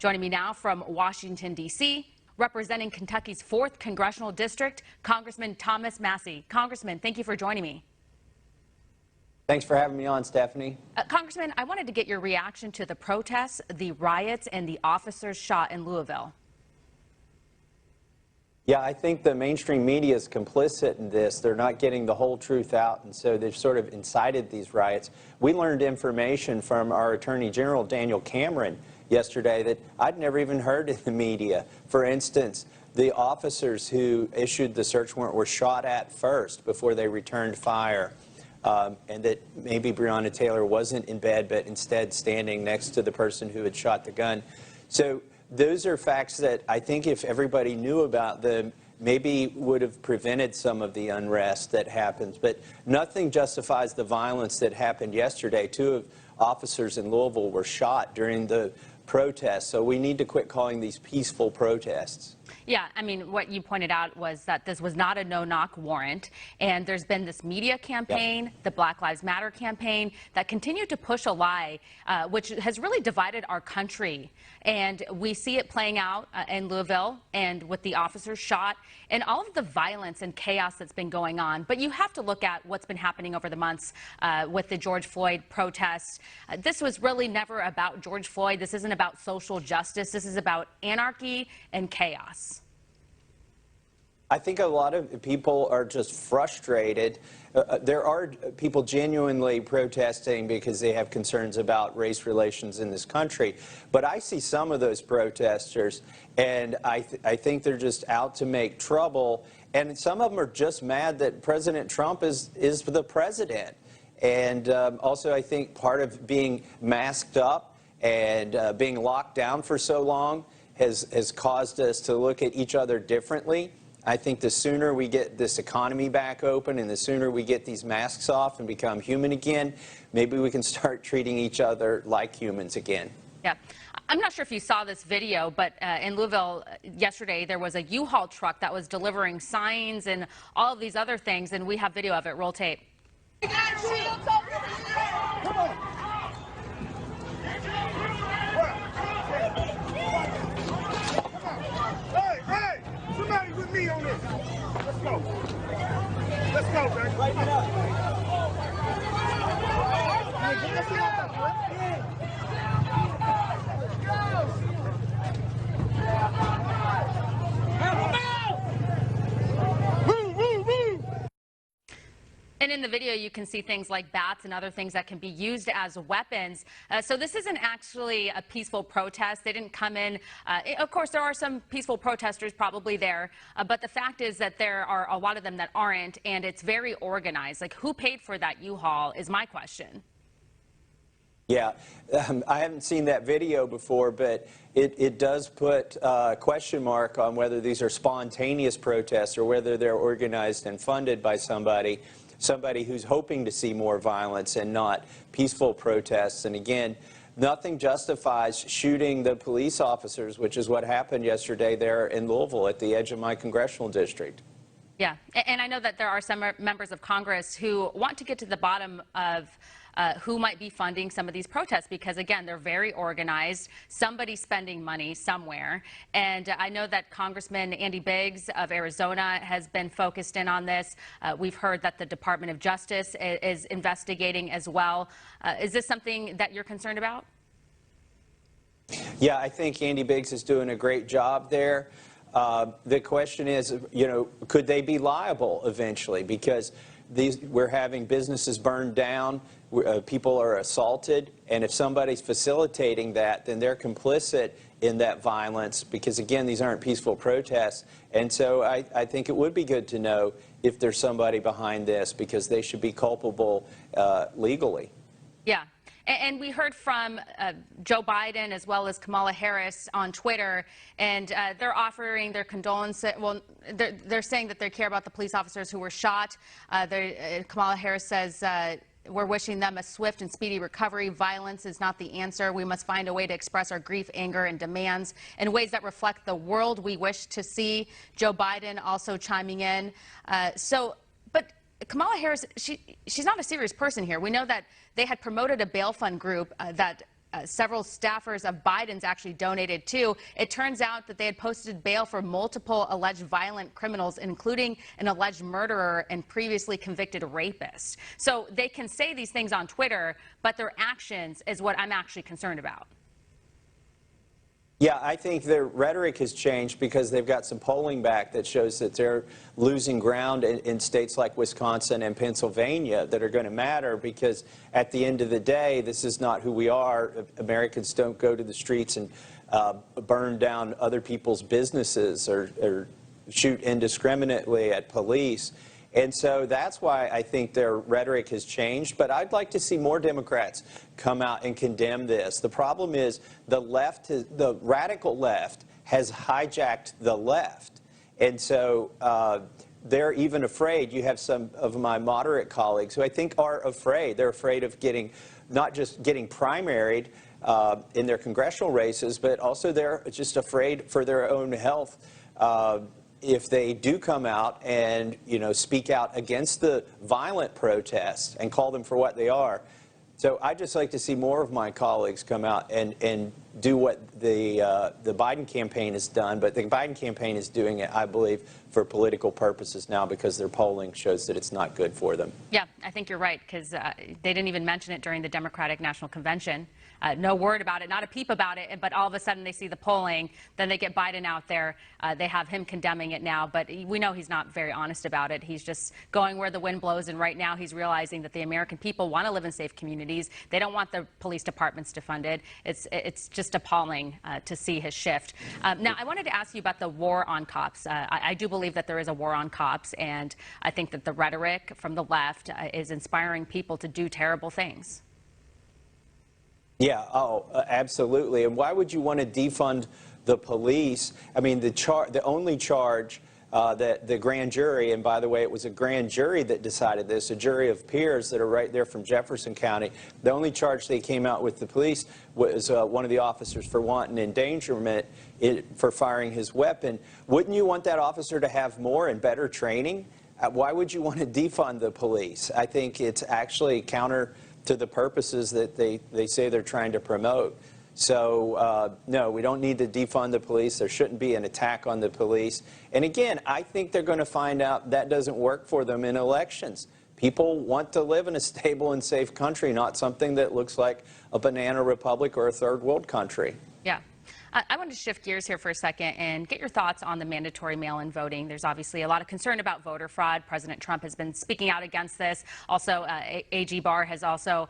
Joining me now from Washington, D.C., representing Kentucky's 4th Congressional District, Congressman Thomas Massie. Congressman, thank you for joining me. Thanks for having me on, Stephanie. Congressman, I wanted to get your reaction to the protests, the riots, and the officers shot in Louisville. Yeah, I think the mainstream media is complicit in this. They're not getting the whole truth out, and so they've sort of incited these riots. We learned information from our Attorney General, Daniel Cameron, yesterday that I'd never even heard in the media. For instance, the officers who issued the search warrant were shot at first before they returned fire, and that maybe Breonna Taylor wasn't in bed, but instead standing next to the person who had shot the gun. So those are facts that I think if everybody knew about them, maybe would have prevented some of the unrest that happens. But nothing justifies the violence that happened yesterday. 2 officers in Louisville were shot during the protests, so we need to quit calling these peaceful protests. Yeah, I mean, what you pointed out was that this was not a no-knock warrant, and there's been this media campaign, the Black Lives Matter campaign, that continued to push a lie, which has really divided our country. And we see it playing out in Louisville and with the officers shot and all of the violence and chaos that's been going on. But you have to look at what's been happening over the months with the George Floyd protests. This was really never about George Floyd. This isn't about social justice. This is about anarchy and chaos. I think a lot of people are just frustrated. There are people genuinely protesting because they have concerns about race relations in this country. But I see some of those protesters, and I think they're just out to make trouble. And some of them are just mad that President Trump is the president. And also, I think part of being masked up and being locked down for so long has caused us to look at each other differently. I think the sooner we get this economy back open and the sooner we get these masks off and become human again, maybe we can start treating each other like humans again. Yeah. I'm not sure if you saw this video, but in Louisville yesterday, there was a U-Haul truck that was delivering signs and all of these other things, and we have video of it. Roll tape. Come on. Somebody with me on this. Let's go. Let's go, baby. Lighten it up. And in the video, you can see things like bats and other things that can be used as weapons. So this isn't actually a peaceful protest. They didn't come in. Of course, there are some peaceful protesters probably there. But the fact is that there are a lot of them that aren't, and it's very organized. Like, who paid for that U-Haul is my question. Yeah, I haven't seen that video before, but it does put a question mark on whether these are spontaneous protests or whether they're organized and funded by somebody who's hoping to see more violence and not peaceful protests. And again, nothing justifies shooting the police officers, which is what happened yesterday there in Louisville at the edge of my congressional district. Yeah, and I know that there are some members of Congress who want to get to the bottom of who might be funding some of these protests, because again, they're very organized. Somebody's spending money somewhere. And I know that Congressman Andy Biggs of Arizona has been focused in on this. We've heard that the Department of Justice is investigating as well. Is this something that you're concerned about? Yeah, I think Andy Biggs is doing a great job there. The question is, you know, could they be liable eventually? Because we're having businesses burned down, people are assaulted, and if somebody's facilitating that, then they're complicit in that violence, because again, these aren't peaceful protests. And so I think it would be good to know if there's somebody behind this, because they should be culpable legally. Yeah. And we heard from Joe Biden as well as Kamala Harris on Twitter, and they're offering their condolences. Well, they're saying that they care about the police officers who were shot. Kamala Harris says, we're wishing them a swift and speedy recovery. Violence is not the answer. We must find a way to express our grief, anger, and demands in ways that reflect the world we wish to see. Joe Biden also chiming in. But Kamala Harris, she's not a serious person here. We know that they had promoted a bail fund group that several staffers of Biden's actually donated to. It turns out that they had posted bail for multiple alleged violent criminals, including an alleged murderer and previously convicted rapist. So they can say these things on Twitter, but their actions is what I'm actually concerned about. Yeah, I think their rhetoric has changed because they've got some polling back that shows that they're losing ground in states like Wisconsin and Pennsylvania that are going to matter, because at the end of the day, this is not who we are. Americans don't go to the streets and burn down other people's businesses or shoot indiscriminately at police. And so that's why I think their rhetoric has changed. But I'd like to see more Democrats come out and condemn this. The problem is the left, the radical left, has hijacked the left. And so they're even afraid. You have some of my moderate colleagues who I think are afraid. They're afraid of getting, not just getting primaried in their congressional races, but also they're just afraid for their own health. If they do come out and, speak out against the violent protests and call them for what they are. So I'd just like to see more of my colleagues come out and do what the Biden campaign has done. But the Biden campaign is doing it, I believe, for political purposes now, because their polling shows that it's not good for them. Yeah, I think you're right, because they didn't even mention it during the Democratic National Convention. No word about it, not a peep about it, but all of a sudden they see the polling, then they get Biden out there. They have him condemning it now, but we know he's not very honest about it. He's just going where the wind blows, and right now he's realizing that the American people want to live in safe communities. They don't want the police departments defunded. It's just appalling to see his shift. Now, I wanted to ask you about the war on cops. I do believe that there is a war on cops, and I think that the rhetoric from the left is inspiring people to do terrible things. Yeah, absolutely. And why would you want to defund the police? I mean, the only charge that the grand jury, and by the way, it was a grand jury that decided this, a jury of peers that are right there from Jefferson County. The only charge they came out with the police was one of the officers for wanton endangerment for firing his weapon. Wouldn't you want that officer to have more and better training? Why would you want to defund the police? I think it's actually counter to the purposes that they say they're trying to promote. So, no, we don't need to defund the police. There shouldn't be an attack on the police. And again, I think they're going to find out that doesn't work for them in elections. People want to live in a stable and safe country, not something that looks like a banana republic or a third world country. Yeah. I want to shift gears here for a second and get your thoughts on the mandatory mail-in voting. There's obviously a lot of concern about voter fraud. President Trump has been speaking out against this. Also, AG Barr has also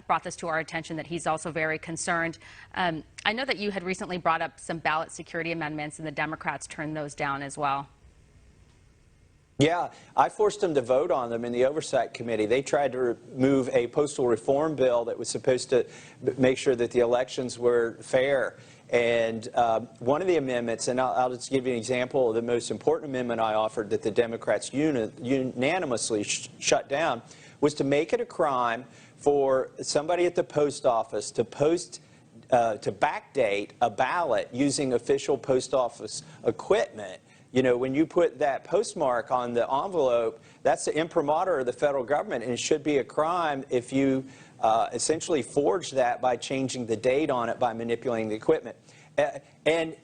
brought this to our attention, that he's also very concerned. I know that you had recently brought up some ballot security amendments, and the Democrats turned those down as well. Yeah, I forced them to vote on them in the Oversight Committee. They tried to remove a postal reform bill that was supposed to make sure that the elections were fair. And one of the amendments, and I'll just give you an example of the most important amendment I offered that the Democrats unanimously shut down, was to make it a crime for somebody at the post office to to backdate a ballot using official post office equipment. When you put that postmark on the envelope, that's the imprimatur of the federal government, and it should be a crime if you essentially forge that by changing the date on it by manipulating the equipment. And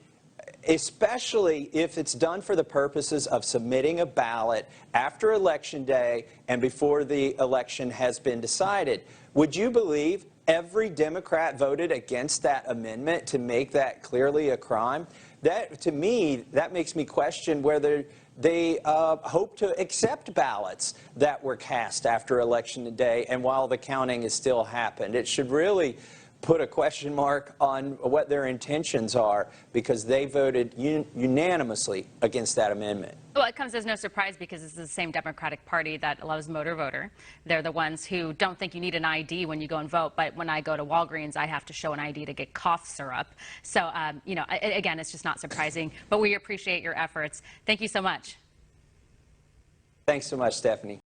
especially if it's done for the purposes of submitting a ballot after Election Day and before the election has been decided. Would you believe every Democrat voted against that amendment to make that clearly a crime? That, to me, that makes me question whether they hope to accept ballots that were cast after Election Day and while the counting has still happened. It should really put a question mark on what their intentions are, because they voted unanimously against that amendment. Well, it comes as no surprise, because it's the same Democratic Party that loves motor voter. They're the ones who don't think you need an ID when you go and vote, but when I go to Walgreens, I have to show an ID to get cough syrup. So, again, it's just not surprising, but we appreciate your efforts. Thank you so much. Thanks so much, Stephanie.